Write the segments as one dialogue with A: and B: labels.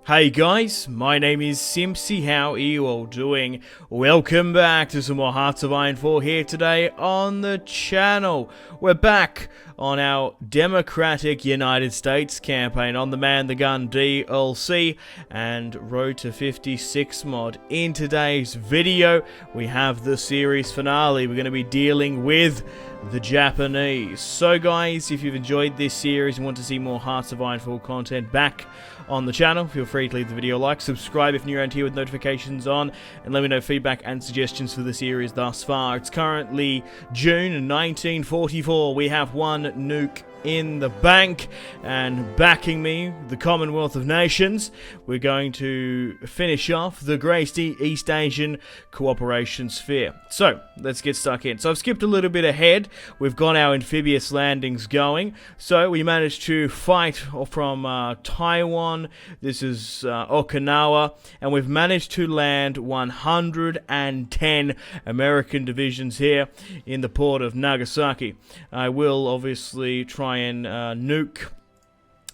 A: Hey guys, my name is Simpzy, how are you all doing? Welcome back to some more Hearts of Iron 4 here today on the channel. We're back on our Democratic United States campaign on the Man the Gun DLC and Road to 56 mod. In today's video, we have the series finale. We're going to be dealing with the Japanese. So guys, if you've enjoyed this series and want to see more Hearts of Iron 4 content back on the channel, feel free to leave the video a like, subscribe if you're around here with notifications on, and let me know feedback and suggestions for the series thus far. It's currently June 1944. We have one nuke in the bank, and backing me, the Commonwealth of Nations. We're going to finish off the Great East Asian Cooperation Sphere. So, let's get stuck in. So I've skipped a little bit ahead. We've got our amphibious landings going. So we managed to fight from Taiwan. This is Okinawa, and we've managed to land 110 American divisions here in the port of Nagasaki. I will obviously try and nuke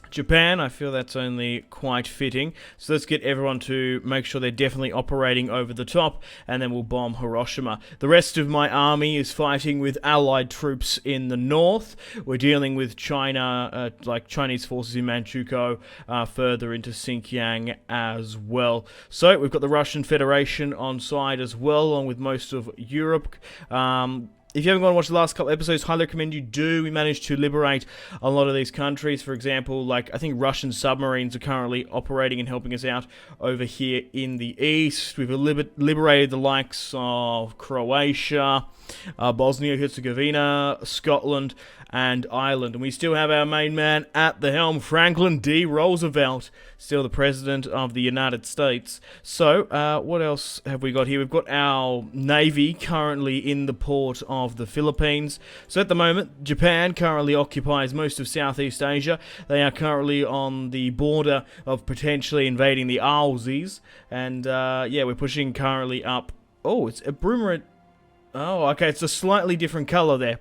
A: Japan. I feel that's only quite fitting. So let's get everyone to make sure they're definitely operating over the top, and then we'll bomb Hiroshima. The rest of my army is fighting with Allied troops in the north. We're dealing with China, like Chinese forces in Manchukuo, further into Xinjiang as well. So we've got the Russian Federation on side as well, along with most of Europe. If you haven't gone and watched the last couple episodes, highly recommend you do. We managed to liberate a lot of these countries. For example, like I think Russian submarines are currently operating and helping us out over here in the east. We've liberated the likes of Croatia, Bosnia-Herzegovina, Scotland, and Ireland. And we still have our main man at the helm, Franklin D. Roosevelt, still the President of the United States. So, what else have we got here? We've got our Navy currently in the port of the Philippines. So at the moment, Japan currently occupies most of Southeast Asia. They are currently on the border of potentially invading the Aussies. And, yeah, we're pushing currently up. Oh, it's a Broomer. Oh, okay, it's a slightly different color there.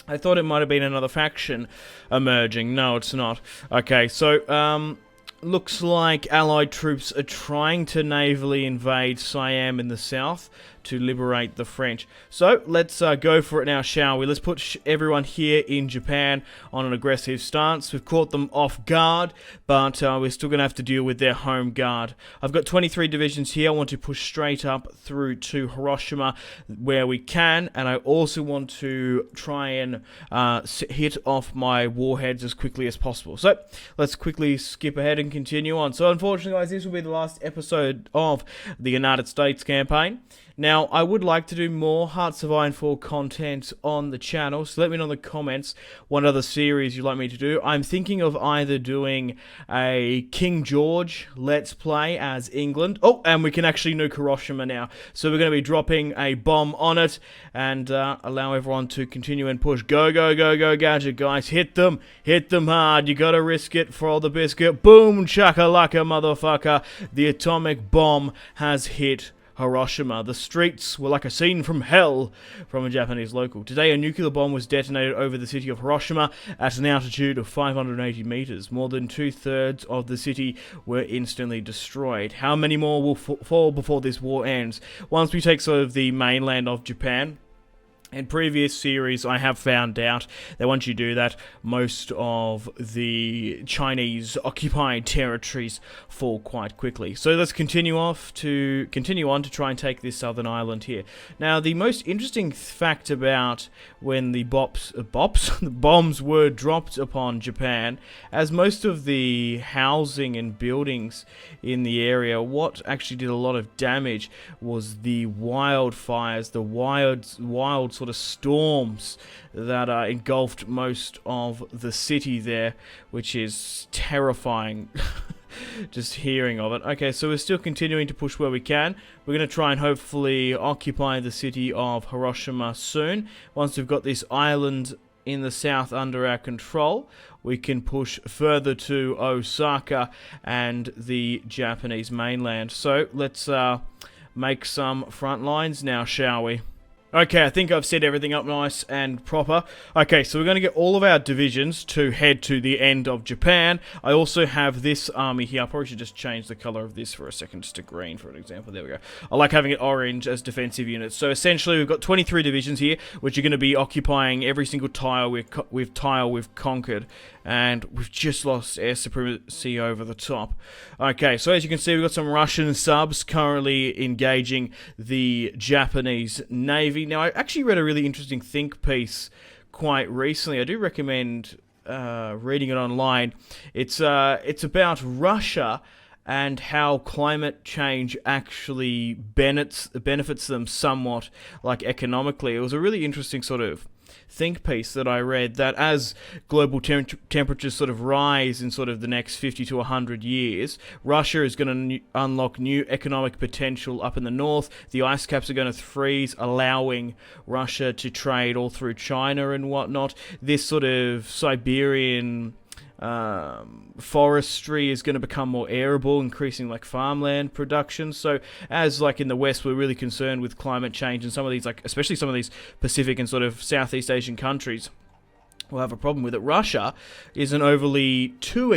A: I thought it might have been another faction emerging. No, it's not. Okay, so, looks like Allied troops are trying to navally invade Siam in the south to liberate the French. So, let's go for it now, shall we? Let's put everyone here in Japan on an aggressive stance. We've caught them off guard, but we're still going to have to deal with their home guard. I've got 23 divisions here. I want to push straight up through to Hiroshima where we can, and I also want to try and hit off my warheads as quickly as possible. So, let's quickly skip ahead and continue on. So, unfortunately, guys, this will be the last episode of the United States campaign. Now, I would like to do more Hearts of Iron 4 content on the channel, so let me know in the comments what other series you'd like me to do. I'm thinking of either doing a King George Let's Play as England. Oh, and we can actually nuke Hiroshima now. So we're going to be dropping a bomb on it and allow everyone to continue and push. Go, go, go, go, Gadget, guys. Hit them hard. You got to risk it for all the biscuit. Boom, chakalaka, motherfucker. The atomic bomb has hit Hiroshima. The streets were like a scene from hell from a Japanese local. Today, a nuclear bomb was detonated over the city of Hiroshima at an altitude of 580 meters. More than 2/3 of the city were instantly destroyed. How many more will fall before this war ends? Once we take sort of the mainland of Japan, in previous series, I have found out that once you do that, most of the Chinese occupied territories fall quite quickly. So let's continue on to try and take this southern island here. Now, the most interesting fact about when the the bombs were dropped upon Japan, as most of the housing and buildings in the area, what actually did a lot of damage was the wildfires, the wild sort of storms that engulfed most of the city there, which is terrifying. Just hearing of it. Okay, so we're still continuing to push where we can. We're going to try and hopefully occupy the city of Hiroshima soon. Once we've got this island in the south under our control, we can push further to Osaka and the Japanese mainland. So let's make some front lines now, shall we? Okay, I think I've set everything up nice and proper. Okay, so we're going to get all of our divisions to head to the end of Japan. I also have this army here. I probably should just change the color of this for a second, just to green, for an example. There we go. I like having it orange as defensive units. So essentially, we've got 23 divisions here, which are going to be occupying every single tile we've conquered. And we've just lost air supremacy over the top. Okay, so as you can see, we've got some Russian subs currently engaging the Japanese Navy. Now, I actually read a really interesting think piece quite recently. I do recommend reading it online. It's about Russia and how climate change actually benefits them somewhat, like economically. It was a really interesting sort of think piece that I read, that as global temperatures sort of rise in sort of the next 50 to 100 years, Russia is going to unlock new economic potential up in the north. The ice caps are going to freeze, allowing Russia to trade all through China and whatnot. This sort of Siberian forestry is going to become more arable, increasing like farmland production. So as like in the West, we're really concerned with climate change, and some of these, like especially some of these Pacific and sort of Southeast Asian countries will have a problem with it. Russia isn't overly too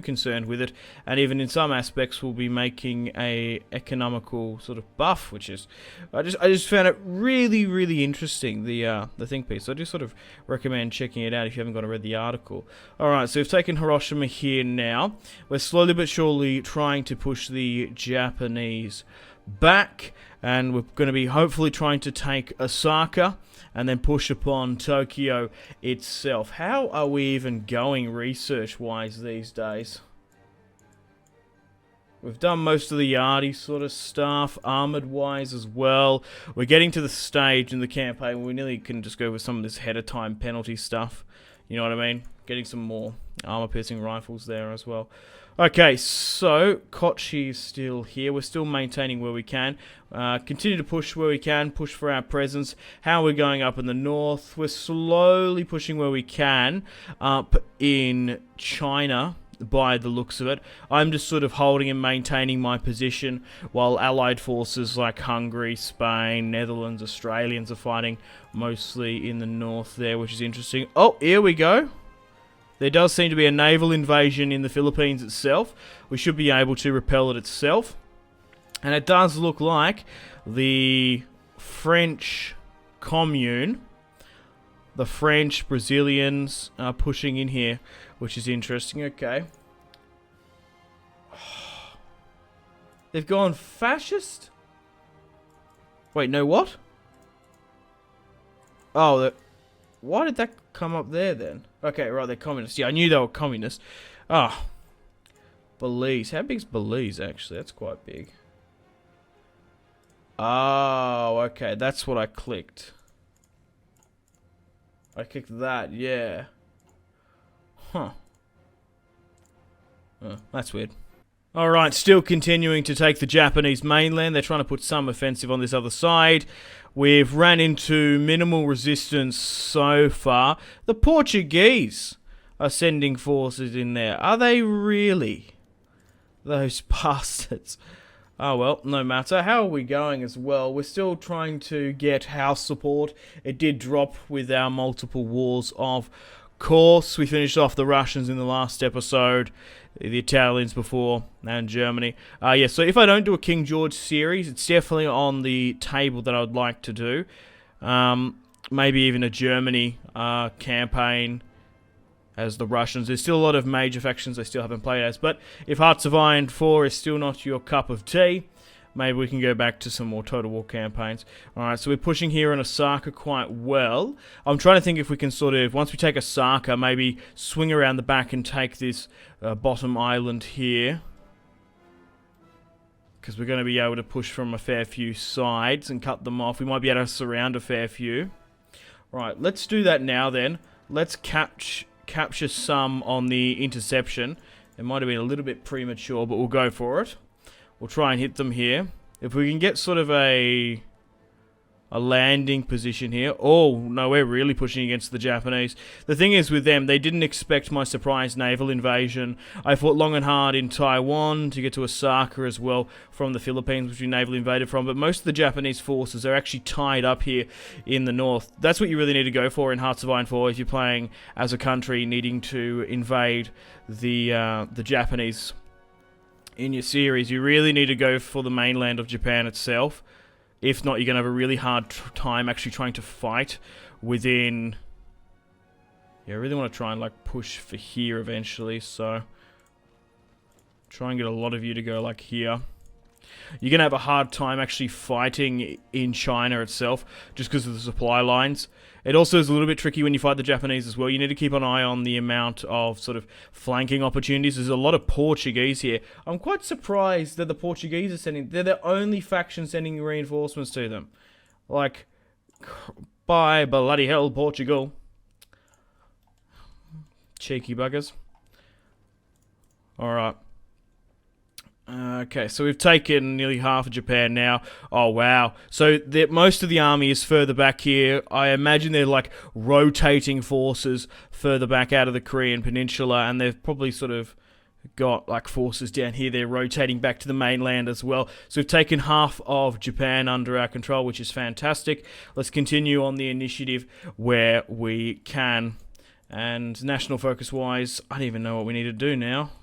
A: concerned with it, and even in some aspects will be making a economical sort of buff, which is I just found it really interesting, the think piece. So I do sort of recommend checking it out if you haven't read the article. Alright, so we've taken Hiroshima here now. We're slowly but surely trying to push the Japanese back, and we're going to be hopefully trying to take Osaka and then push upon Tokyo itself. How are we even going research-wise these days? We've done most of the Yardi sort of stuff, armoured-wise as well. We're getting to the stage in the campaign where we nearly can just go with some of this ahead-of-time penalty stuff. You know what I mean? Getting some more armour-piercing rifles there as well. Okay, so Kochi is still here. We're still maintaining where we can. Continue to push where we can, push for our presence. How we're going up in the north, we're slowly pushing where we can up in China, by the looks of it. I'm just sort of holding and maintaining my position while allied forces like Hungary, Spain, Netherlands, Australians are fighting mostly in the north there, which is interesting. Oh, here we go. There does seem to be a naval invasion in the Philippines itself. We should be able to repel it itself. And it does look like the French commune, the French Brazilians are pushing in here, which is interesting. Okay. They've gone fascist? Wait, no, what? Oh, why did that come up there then? Okay, right, they're communists. Yeah, I knew they were communists. Ah. Belize. How big's Belize, actually? That's quite big. Oh, okay. That's what I clicked. I clicked that, yeah. Huh. Oh, that's weird. Alright, still continuing to take the Japanese mainland. They're trying to put some offensive on this other side. We've ran into minimal resistance so far. The Portuguese are sending forces in there. Are they really? Those bastards. Oh well, no matter. How are we going as well? We're still trying to get house support. It did drop with our multiple wars, of course. We finished off the Russians in the last episode, the Italians before, and Germany. Yeah, so if I don't do a King George series, it's definitely on the table that I would like to do. Maybe even a Germany campaign as the Russians. There's still a lot of major factions I still haven't played as, but if Hearts of Iron 4 is still not your cup of tea, maybe we can go back to some more Total War campaigns. Alright, so we're pushing here in Osaka quite well. I'm trying to think if we can sort of, once we take Osaka, maybe swing around the back and take this bottom island here, because we're going to be able to push from a fair few sides and cut them off. We might be able to surround a fair few. Right, let's do that now then. Let's capture some on the interception. It might have been a little bit premature, but we'll go for it. We'll try and hit them here. If we can get sort of a a landing position here. Oh, no, we're really pushing against the Japanese. The thing is with them, they didn't expect my surprise naval invasion. I fought long and hard in Taiwan to get to Osaka as well from the Philippines, which we naval invaded from, but most of the Japanese forces are actually tied up here in the north. That's what you really need to go for in Hearts of Iron 4 if you're playing as a country needing to invade the Japanese in your series. You really need to go for the mainland of Japan itself. If not, you're going to have a really hard time actually trying to fight within... Yeah, I really want to try and, like, push for here eventually, so... Try and get a lot of you to go, like, here. You're going to have a hard time actually fighting in China itself, just because of the supply lines. It also is a little bit tricky when you fight the Japanese as well. You need to keep an eye on the amount of sort of flanking opportunities. There's a lot of Portuguese here. I'm quite surprised that the Portuguese are sending... They're the only faction sending reinforcements to them. Like, by bloody hell, Portugal. Cheeky buggers. Alright. Okay, so we've taken nearly half of Japan now. Oh, wow. So most of the army is further back here. I imagine they're, like, rotating forces further back out of the Korean Peninsula, and they've probably sort of got, like, forces down here. They're rotating back to the mainland as well. So we've taken half of Japan under our control, which is fantastic. Let's continue on the initiative where we can. And national focus-wise, I don't even know what we need to do now.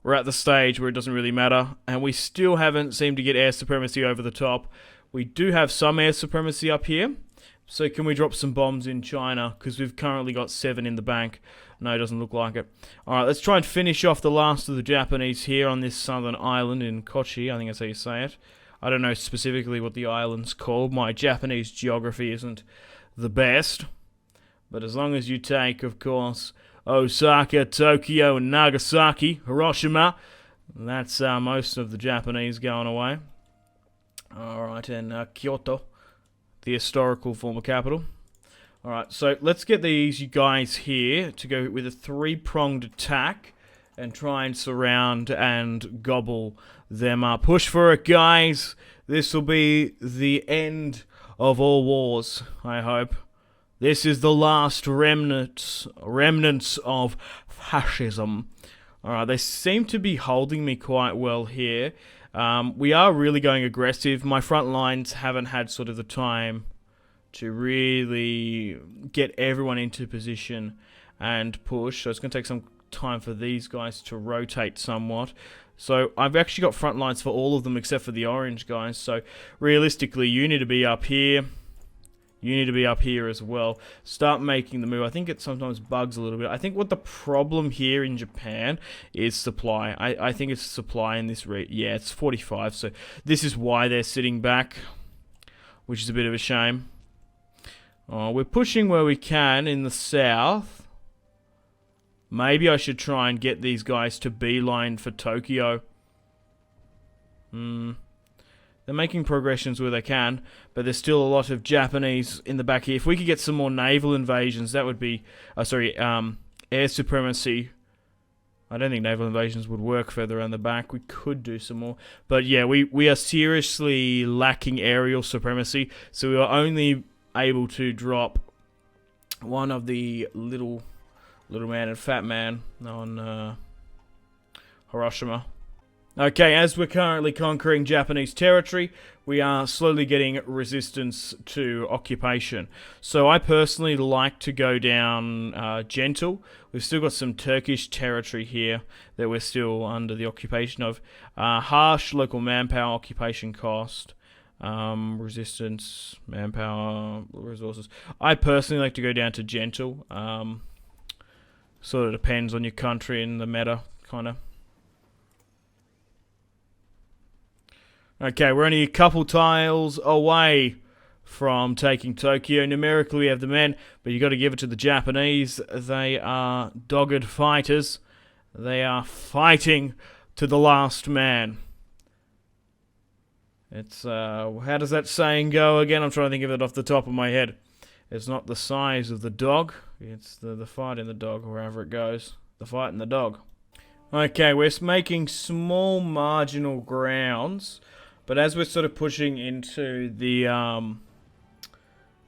A: We're at the stage where it doesn't really matter, and we still haven't seemed to get air supremacy over the top. We do have some air supremacy up here, so can we drop some bombs in China? Because we've currently got 7 in the bank. No, it doesn't look like it. Alright, let's try and finish off the last of the Japanese here on this southern island in Kochi. I think that's how you say it. I don't know specifically what the island's called. My Japanese geography isn't the best. But as long as you take, of course... Osaka, Tokyo, and Nagasaki, Hiroshima. That's most of the Japanese going away. Alright, and Kyoto, the historical former capital. Alright, so let's get these guys here to go with a 3-pronged attack and try and surround and gobble them up. Push for it, guys. This will be the end of all wars, I hope. This is the last remnants of fascism. Alright, they seem to be holding me quite well here. We are really going aggressive. My front lines haven't had sort of the time to really get everyone into position and push. So it's going to take some time for these guys to rotate somewhat. So I've actually got front lines for all of them except for the orange guys. So realistically, you need to be up here. You need to be up here as well. Start making the move. I think it sometimes bugs a little bit. I think what the problem here in Japan is supply. I think it's supply in this yeah, it's 45. So this is why they're sitting back, which is a bit of a shame. We're pushing where we can in the south. Maybe I should try and get these guys to beeline for Tokyo. They're making progressions where they can, but there's still a lot of Japanese in the back here. If we could get some more naval invasions, that would be... air supremacy. I don't think naval invasions would work further around the back. We could do some more. But yeah, we are seriously lacking aerial supremacy, so we are only able to drop one of the little man and fat man on Hiroshima. Okay, as we're currently conquering Japanese territory, we are slowly getting resistance to occupation. So I personally like to go down gentle. We've still got some Turkish territory here that we're still under the occupation of. Harsh local manpower occupation cost. Resistance, manpower, resources. I personally like to go down to gentle. Sort of depends on your country and the meta, kind of. Okay, we're only a couple tiles away from taking Tokyo. Numerically, we have the men, but you got to give it to the Japanese. They are dogged fighters. They are fighting to the last man. It's, how does that saying go again? I'm trying to think of it off the top of my head. It's not the size of the dog. It's the fight in the dog, wherever it goes. The fight in the dog. Okay, we're making small marginal grounds. But as we're sort of pushing into the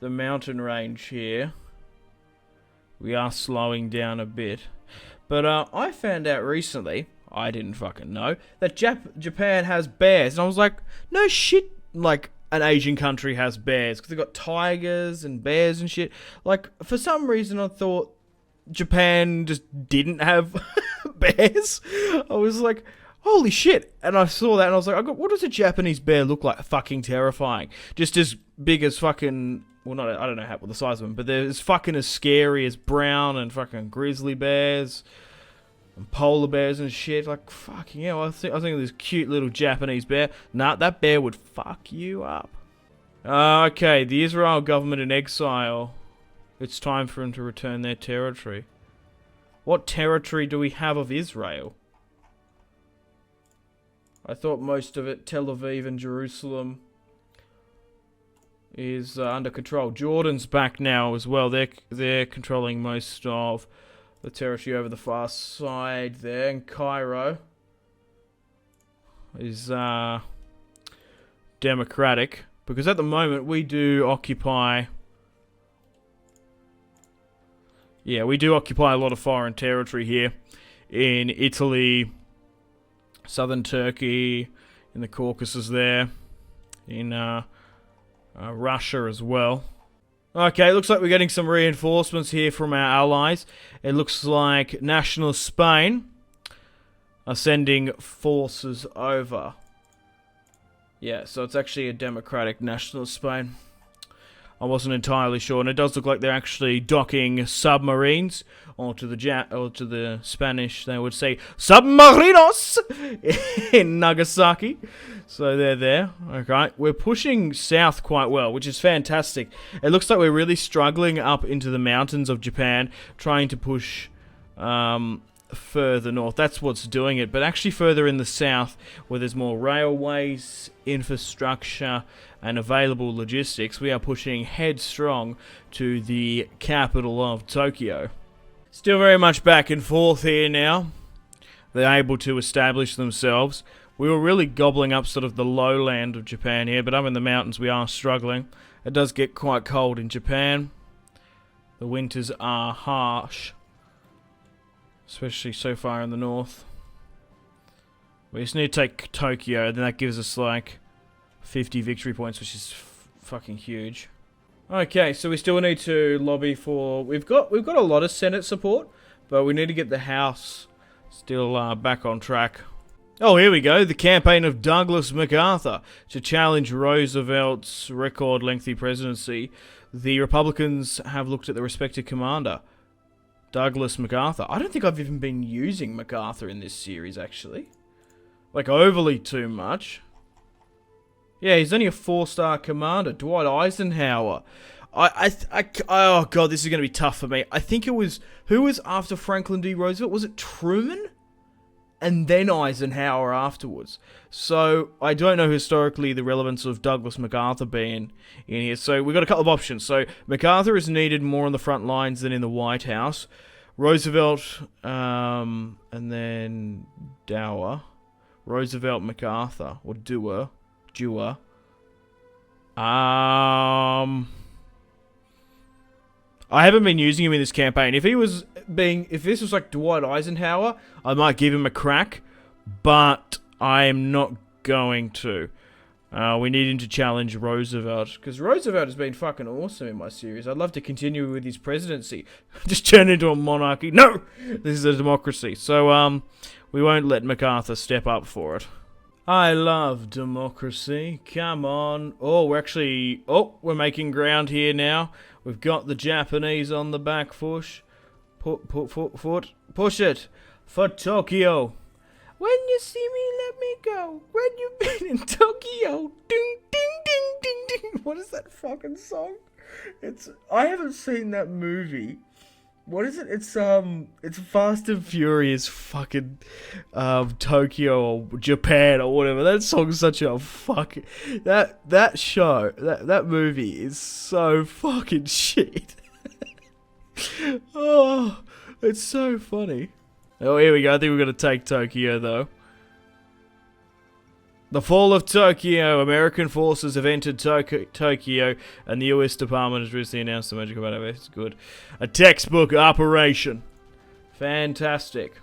A: the mountain range here. We are slowing down a bit. But I found out recently, I didn't fucking know, that Japan has bears. And I was like, no shit, like an Asian country has bears. Because they've got tigers and bears and shit. Like, for some reason I thought Japan just didn't have bears. I was like, holy shit. And I saw that and I was like, what does a Japanese bear look like? Fucking terrifying. Just as big as fucking... Well, not, I don't know what the size of them, but they're as fucking as scary as brown and fucking grizzly bears and polar bears and shit. Like, fucking hell, I was thinking of this cute little Japanese bear. Nah, that bear would fuck you up. Okay, the Israel government in exile. It's time for them to return their territory. What territory do we have of Israel? I thought most of it, Tel Aviv and Jerusalem, is under control. Jordan's back now as well. They're controlling most of the territory over the far side there. And Cairo is democratic. Because at the moment we do occupy... Yeah, we do occupy a lot of foreign territory here. In Italy, southern Turkey, in the Caucasus there. In... Russia as well. Okay, looks like we're getting some reinforcements here from our allies. It looks like nationalist Spain are sending forces over. Yeah, so it's actually a democratic nationalist Spain. I wasn't entirely sure, and it does look like they're actually docking submarines, or to the Spanish they would say submarinos in Nagasaki. So they're there. Okay, we're pushing south quite well, which is fantastic. It looks like we're really struggling up into the mountains of Japan, trying to push further north. That's what's doing it. But actually further in the south, where there's more railways, infrastructure, and available logistics, we are pushing headstrong to the capital of Tokyo. Still very much back and forth here now. They're able to establish themselves. We were really gobbling up sort of the lowland of Japan here, but up in the mountains we are struggling. It does get quite cold in Japan. The winters are harsh, especially so far in the north. We just need to take Tokyo, then that gives us like 50 victory points, which is fucking huge. Okay, so we still need to lobby for... We've got a lot of Senate support, but we need to get the House still back on track. Oh, here we go. The campaign of Douglas MacArthur to challenge Roosevelt's record-lengthy presidency. The Republicans have looked at the respective commander, Douglas MacArthur. I don't think I've even been using MacArthur in this series, actually. Like, overly too much. Yeah, he's only a 4-star commander. Dwight Eisenhower. Oh, God, this is going to be tough for me. I think it was... Who was after Franklin D. Roosevelt? Was it Truman? And then Eisenhower afterwards. So, I don't know historically the relevance of Douglas MacArthur being in here. So, we've got a couple of options. So, MacArthur is needed more on the front lines than in the White House. Roosevelt, and then Dower. Roosevelt, MacArthur, or Dewar. I haven't been using him in this campaign. If this was like Dwight Eisenhower, I might give him a crack, but I am not going to. We need him to challenge Roosevelt, because Roosevelt has been fucking awesome in my series. I'd love to continue with his presidency. Just turn into a monarchy. No! This is a democracy. So, we won't let MacArthur step up for it. I love democracy. Come on. Oh, we're making ground here now. We've got the Japanese on the back push. Push it for Tokyo. When you see me, let me go. When you've been in Tokyo. Ding, ding, ding, ding, ding. What is that fucking song? I haven't seen that movie. What is it? It's Fast and Furious fucking Tokyo or Japan or whatever. That song's such a fucking... That show, that movie is so fucking shit. Oh, it's so funny. Oh, here we go. I think we're going to take Tokyo, though. The fall of Tokyo. American forces have entered Tokyo, and the U.S. Department has recently announced the major combat event. It's good. A textbook operation. Fantastic.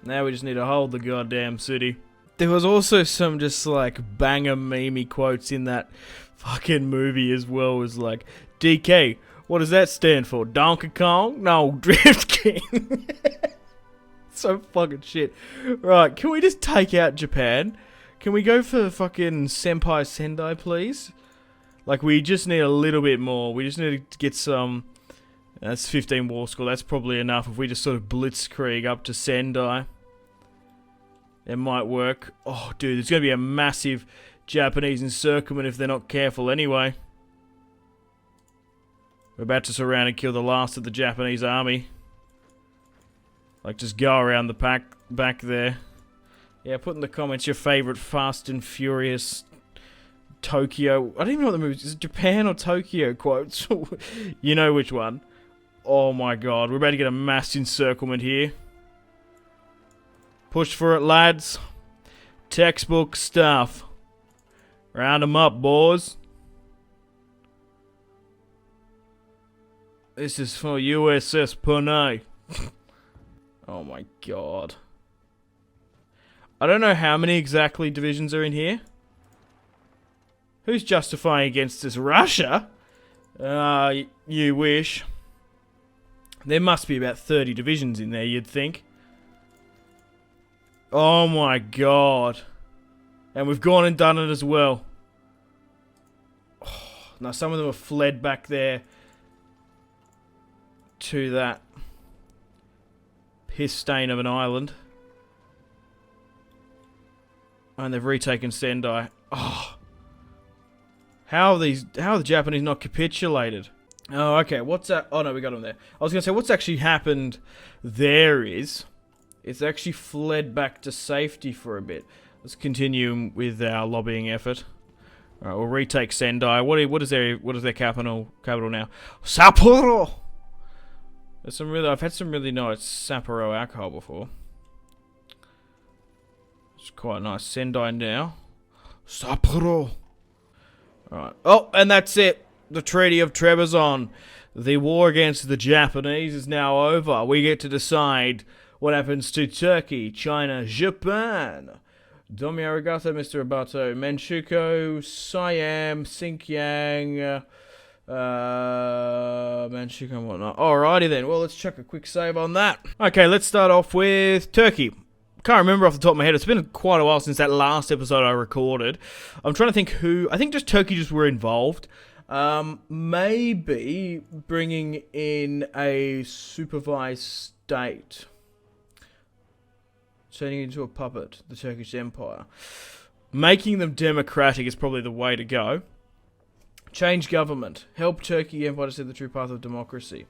A: Now we just need to hold the goddamn city. There was also some just like banger meme quotes in that fucking movie as well. It was like, DK, what does that stand for? Donkey Kong? No, Drift King. So fucking shit. Right, can we just take out Japan? Can we go for fucking Senpai Sendai, please? Like, we just need a little bit more. We just need to get some... That's 15 war score. That's probably enough if we just sort of blitzkrieg up to Sendai. It might work. Oh, dude, there's going to be a massive Japanese encirclement if they're not careful anyway. We're about to surround and kill the last of the Japanese army. Like, just go around the back there. Yeah, put in the comments your favourite Fast and Furious Tokyo... I don't even know what the movie is. Is it Japan or Tokyo quotes? You know which one. Oh my god, we're about to get a mass encirclement here. Push for it, lads. Textbook stuff. Round them up, boys. This is for USS Pune. Oh my god. I don't know how many exactly divisions are in here. Who's justifying against this? Russia? You wish. There must be about 30 divisions in there, you'd think. Oh my god. And we've gone and done it as well. Oh, now some of them have fled back there to that piss stain of an island. And they've retaken Sendai. Oh. How are the Japanese not capitulated? Oh, okay. What's that? Oh, no, we got them there. I was going to say, what's actually happened there is... It's actually fled back to safety for a bit. Let's continue with our lobbying effort. Alright, we'll retake Sendai. What is their capital now? Sapporo! I've had some really nice Sapporo alcohol before. It's quite nice. Sendai now. Sapporo! Alright. Oh, and that's it. The Treaty of Trebizond. The war against the Japanese is now over. We get to decide what happens to Turkey, China, Japan. Domi arigato, Mr. Abato. Manchukuo, Siam, Xinjiang, Manchukuo and whatnot. Alrighty then. Well, let's check a quick save on that. Okay, let's start off with Turkey. Can't remember off the top of my head. It's been quite a while since that last episode I recorded. I'm trying to think who... I think just Turkey just were involved. Maybe bringing in a supervised state. Turning into a puppet, the Turkish Empire. Making them democratic is probably the way to go. Change government. Help Turkey Empire to see the true path of democracy.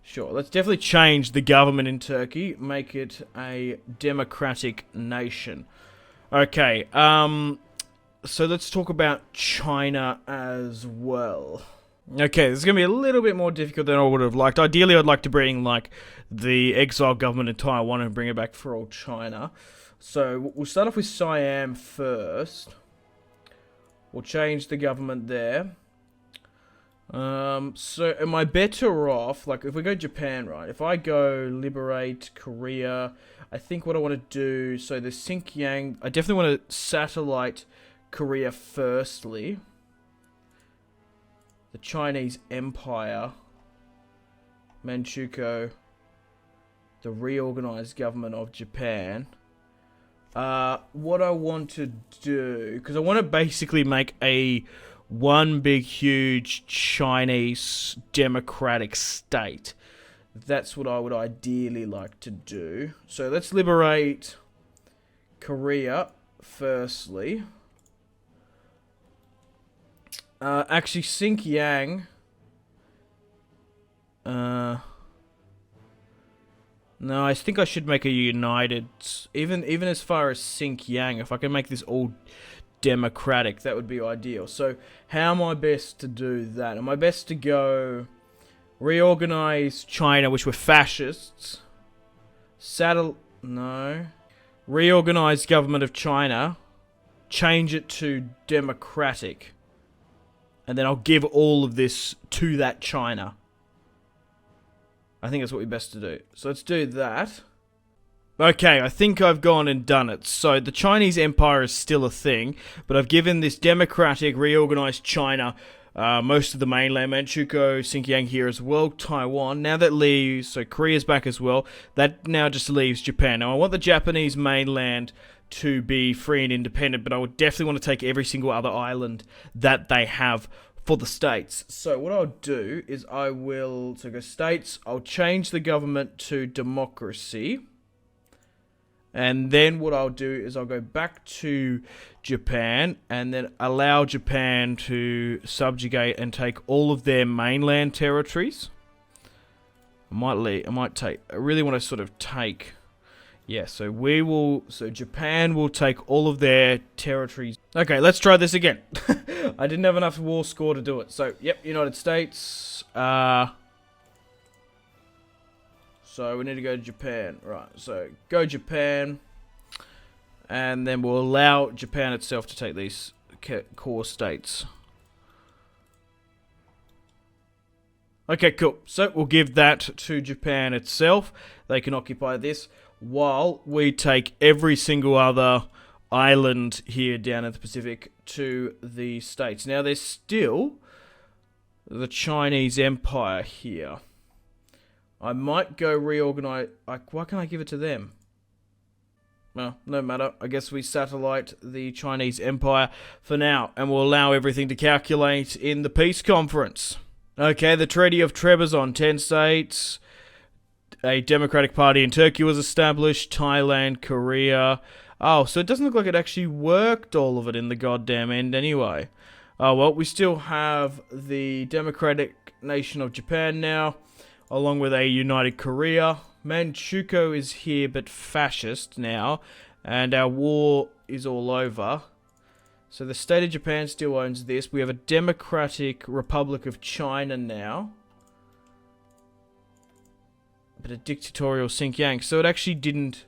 A: Sure, let's definitely change the government in Turkey. Make it a democratic nation. Okay, so let's talk about China as well. Okay, this is going to be a little bit more difficult than I would have liked. Ideally, I'd like to bring, like, the exiled government in Taiwan and bring it back for all China. So, we'll start off with Siam first. We'll change the government there. So, am I better off, like, if we go Japan, right? If I go liberate Korea, I think what I want to do, so the Xinjiang, I definitely want to satellite Korea firstly. The Chinese Empire, Manchukuo, the reorganized government of Japan. What I want to do, because I want to basically make a one big huge Chinese democratic state. That's what I would ideally like to do. So let's liberate Korea firstly. Actually, Xinjiang. No, I think I should make a united. Even as far as Xinjiang, if I can make this all democratic, that would be ideal. So, how am I best to do that? Am I best to go reorganize China, which were fascists? No. Reorganized government of China. change it to democratic. And then I'll give all of this to that China. I think that's what we're best to do. So let's do that. Okay, I think I've gone and done it. So the Chinese Empire is still a thing, but I've given this democratic, reorganized China most of the mainland, Manchukuo, Xinjiang here as well, Taiwan. Now that leaves, so Korea's back as well. That now just leaves Japan. Now I want the Japanese mainland to be free and independent, but I would definitely want to take every single other island that they have for the states. So what I'll do is so go states, I'll change the government to democracy. And then what I'll do is I'll go back to Japan and then allow Japan to subjugate and take all of their mainland territories. I really want to sort of take... Yeah, so Japan will take all of their territories. Okay, let's try this again. I didn't have enough war score to do it. So, yep, United States. So we need to go to Japan. Right, so go Japan. And then we'll allow Japan itself to take these core states. Okay, cool. So we'll give that to Japan itself. They can occupy this while we take every single other island here down in the Pacific to the states. Now there's still the Chinese Empire here. I might go reorganize... why can't I give it to them? Well, no matter. I guess we satellite the Chinese Empire for now. And we'll allow everything to calculate in the peace conference. Okay, the Treaty of Trebizond. 10 states. A Democratic Party in Turkey was established. Thailand, Korea. Oh, so it doesn't look like it actually worked, all of it, in the goddamn end anyway. Oh, well, we still have the Democratic Nation of Japan now, along with a united Korea. Manchukuo is here, but fascist now. And our war is all over. So the state of Japan still owns this. We have a Democratic Republic of China now. But a dictatorial Xinjiang. So it actually didn't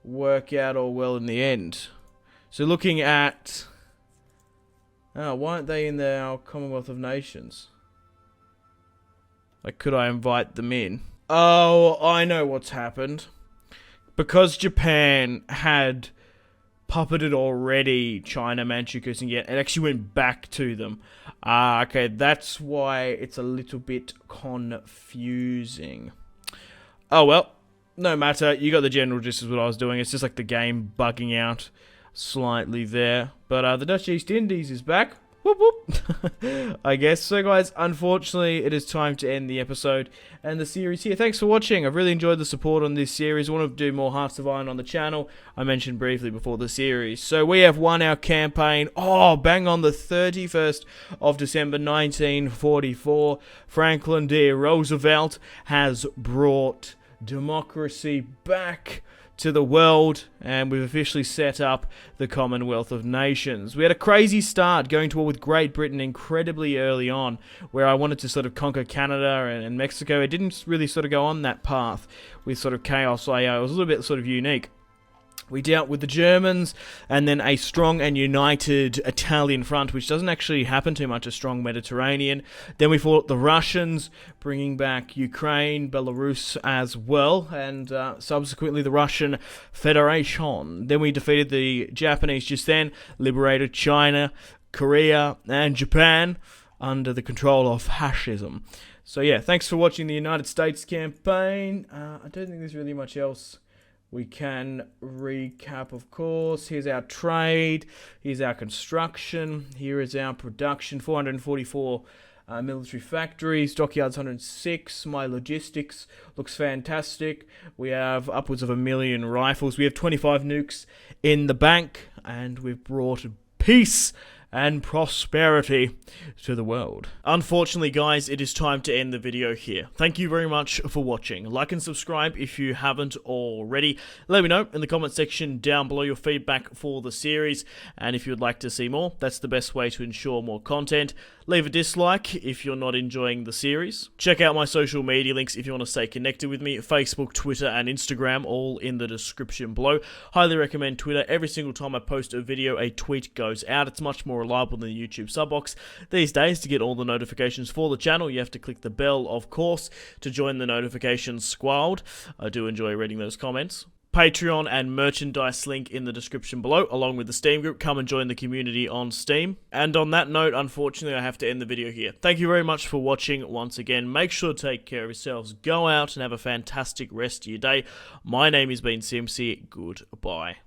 A: work out all well in the end. So looking at... Oh, why aren't they in our Commonwealth of Nations? Like, could I invite them in? Oh, I know what's happened. Because Japan had puppeted already China, Manchukuo, Xinjiang, it actually went back to them. Okay, that's why it's a little bit confusing. Oh, well, no matter. You got the general gist of what I was doing. It's just like the game bugging out slightly there. But the Dutch East Indies is back. Whoop whoop. I guess. So guys, unfortunately, it is time to end the episode and the series here. Thanks for watching. I've really enjoyed the support on this series. I want to do more Hearts of Iron on the channel. I mentioned briefly before the series. So we have won our campaign. Oh, bang on the 31st of December 1944. Franklin D. Roosevelt has brought democracy back to the world, and we've officially set up the Commonwealth of Nations. We had a crazy start going to war with Great Britain incredibly early on, where I wanted to sort of conquer Canada and Mexico. It didn't really sort of go on that path with sort of chaos. It was a little bit sort of unique. We dealt with the Germans, and then a strong and united Italian front, which doesn't actually happen too much, a strong Mediterranean. Then we fought the Russians, bringing back Ukraine, Belarus as well, and subsequently the Russian Federation. Then we defeated the Japanese just then, liberated China, Korea, and Japan under the control of fascism. So yeah, thanks for watching the United States campaign. I don't think there's really much else we can recap, of course. Here's our trade. Here's our construction. Here is our production. 444 military factories. Dockyards 106. My logistics looks fantastic. We have upwards of 1 million rifles. We have 25 nukes in the bank. And we've brought peace and prosperity to the world. Unfortunately, guys, it is time to end the video here. Thank you very much for watching. Like and subscribe if you haven't already. Let me know in the comment section down below your feedback for the series, and if you'd like to see more, that's the best way to ensure more content. Leave a dislike if you're not enjoying the series. Check out my social media links if you want to stay connected with me. Facebook, Twitter, and Instagram, all in the description below. Highly recommend Twitter. Every single time I post a video, a tweet goes out. It's much more reliable than the YouTube sub box. These days, to get all the notifications for the channel, you have to click the bell, of course, to join the notifications squad. I do enjoy reading those comments. Patreon and merchandise link in the description below, along with the Steam group. Come and join the community on Steam. And on that note, unfortunately, I have to end the video here. Thank you very much for watching once again. Make sure to take care of yourselves. Go out and have a fantastic rest of your day. My name has been Simpzy. Goodbye.